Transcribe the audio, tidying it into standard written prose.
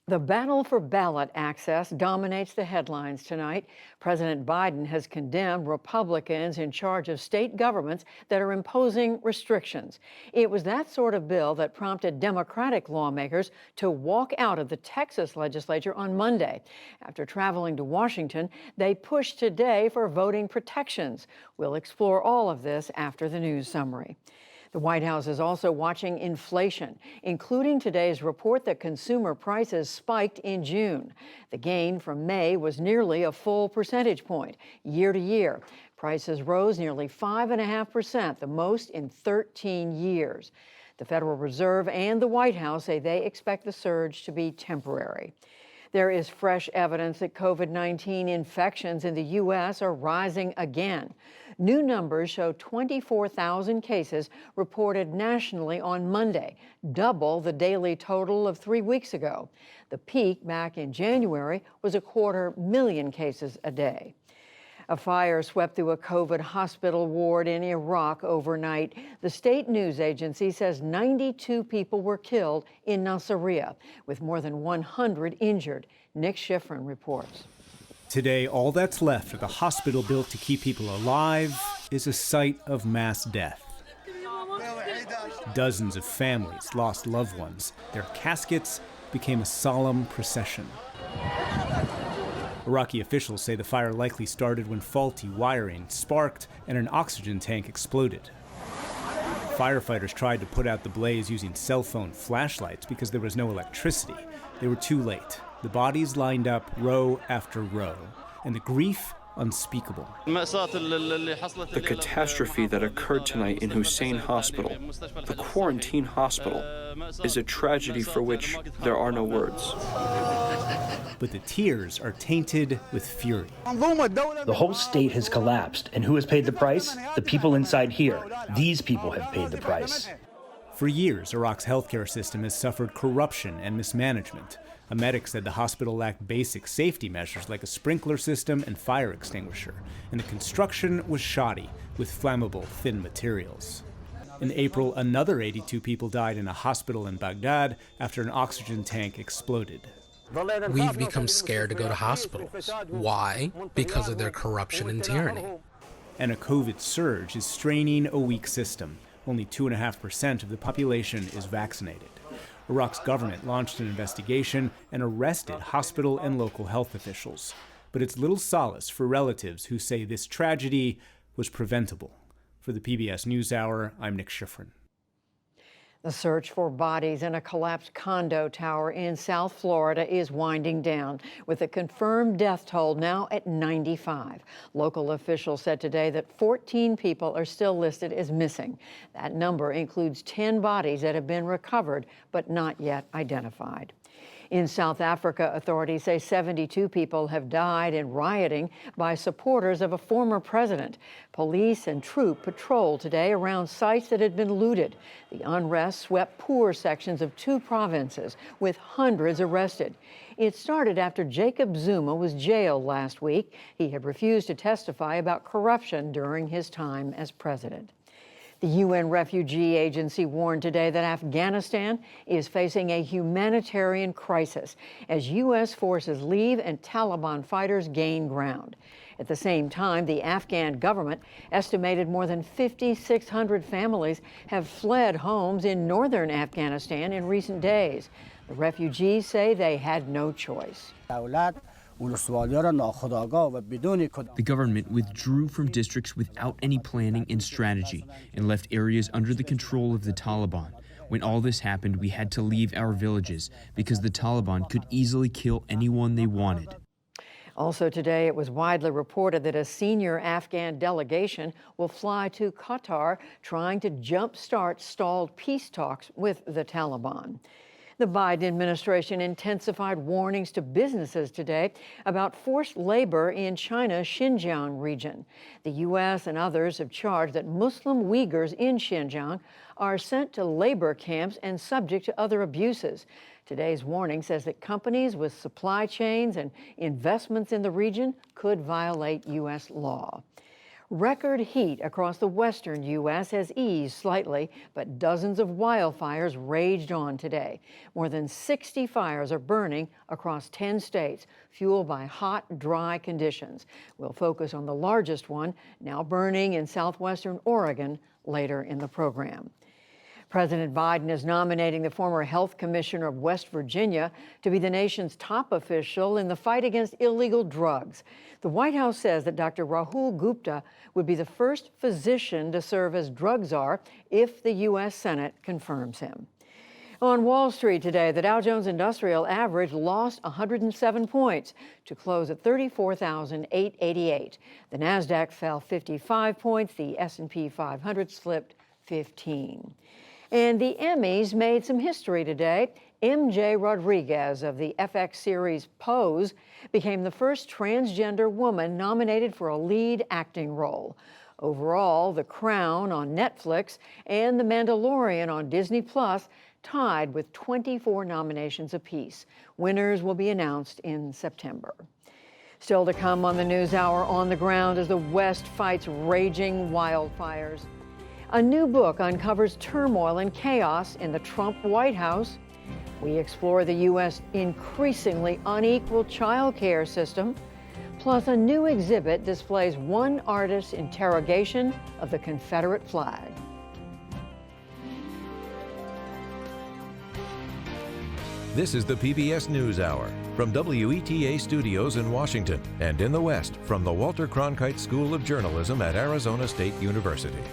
The battle for ballot access dominates the headlines tonight. President Biden has condemned Republicans in charge of state governments that are imposing restrictions. It was that sort of bill that prompted Democratic lawmakers to walk out of the Texas legislature on Monday. After traveling to Washington, they pushed today for voting protections. We'll explore all of this after the news summary. The White House is also watching inflation, including today's report that consumer prices spiked in June. The gain from May was nearly a full percentage point. Year to year, prices rose nearly 5.5%, the most in 13 years. The Federal Reserve and the White House say they expect the surge to be temporary. There is fresh evidence that COVID-19 infections in the U.S. are rising again. New numbers show 24,000 cases reported nationally on Monday, double the daily total of 3 weeks ago. The peak back in January was 250,000 cases a day. A fire swept through a COVID hospital ward in Iraq overnight. The state news agency says 92 people were killed in Nasiriyah, with more than 100 injured. Nick Schifrin reports. Today, all that's left of the hospital built to keep people alive is a site of mass death. Dozens of families lost loved ones. Their caskets became a solemn procession. Iraqi officials say the fire likely started when faulty wiring sparked and an oxygen tank exploded. Firefighters tried to put out the blaze using cell phone flashlights because there was no electricity. They were too late. The bodies lined up row after row, and the grief unspeakable. The catastrophe that occurred tonight in Hussein Hospital, the quarantine hospital, is a tragedy for which there are no words. But the tears are tainted with fury. The whole state has collapsed, and who has paid the price? The people inside here. These people have paid the price. For years, Iraq's healthcare system has suffered corruption and mismanagement. A medic said the hospital lacked basic safety measures like a sprinkler system and fire extinguisher, and the construction was shoddy with flammable, thin materials. In April, another 82 people died in a hospital in Baghdad after an oxygen tank exploded. We've become scared to go to hospitals. Why? Because of their corruption and tyranny. And a COVID surge is straining a weak system. Only 2.5% of the population is vaccinated. Iraq's government launched an investigation and arrested hospital and local health officials. But it's little solace for relatives who say this tragedy was preventable. For the PBS NewsHour, I'm Nick Schifrin. The search for bodies in a collapsed condo tower in South Florida is winding down, with a confirmed death toll now at 95. Local officials said today that 14 people are still listed as missing. That number includes 10 bodies that have been recovered but not yet identified. In South Africa, authorities say 72 people have died in rioting by supporters of a former president. Police and troop patrolled today around sites that had been looted. The unrest swept poor sections of 2 provinces, with hundreds arrested. It started after Jacob Zuma was jailed last week. He had refused to testify about corruption during his time as president. The UN Refugee Agency warned today that Afghanistan is facing a humanitarian crisis as U.S. forces leave and Taliban fighters gain ground. At the same time, the Afghan government estimated more than 5,600 families have fled homes in northern Afghanistan in recent days. The refugees say they had no choice. The government withdrew from districts without any planning and strategy and left areas under the control of the Taliban. When all this happened, we had to leave our villages because the Taliban could easily kill anyone they wanted. Also today, it was widely reported that a senior Afghan delegation will fly to Qatar, trying to jumpstart stalled peace talks with the Taliban. The Biden administration intensified warnings to businesses today about forced labor in China's Xinjiang region. The U.S. and others have charged that Muslim Uyghurs in Xinjiang are sent to labor camps and subject to other abuses. Today's warning says that companies with supply chains and investments in the region could violate U.S. law. Record heat across the western U.S. has eased slightly, but dozens of wildfires raged on today. More than 60 fires are burning across 10 states, fueled by hot, dry conditions. We'll focus on the largest one, now burning in southwestern Oregon, later in the program. President Biden is nominating the former health commissioner of West Virginia to be the nation's top official in the fight against illegal drugs. The White House says that Dr. Rahul Gupta would be the first physician to serve as drug czar if the U.S. Senate confirms him. On Wall Street today, the Dow Jones Industrial Average lost 107 points to close at 34,888. The Nasdaq fell 55 points. The S&P 500 slipped 15. And the Emmys made some history today. MJ Rodriguez of the FX series Pose became the first transgender woman nominated for a lead acting role. Overall, The Crown on Netflix and The Mandalorian on Disney Plus tied with 24 nominations apiece. Winners will be announced in September. Still to come on the NewsHour, on the ground as the West fights raging wildfires. A new book uncovers turmoil and chaos in the Trump White House. We explore the U.S. increasingly unequal child care system. Plus, a new exhibit displays one artist's interrogation of the Confederate flag. This is the PBS NewsHour from WETA Studios in Washington and in the West from the Walter Cronkite School of Journalism at Arizona State University.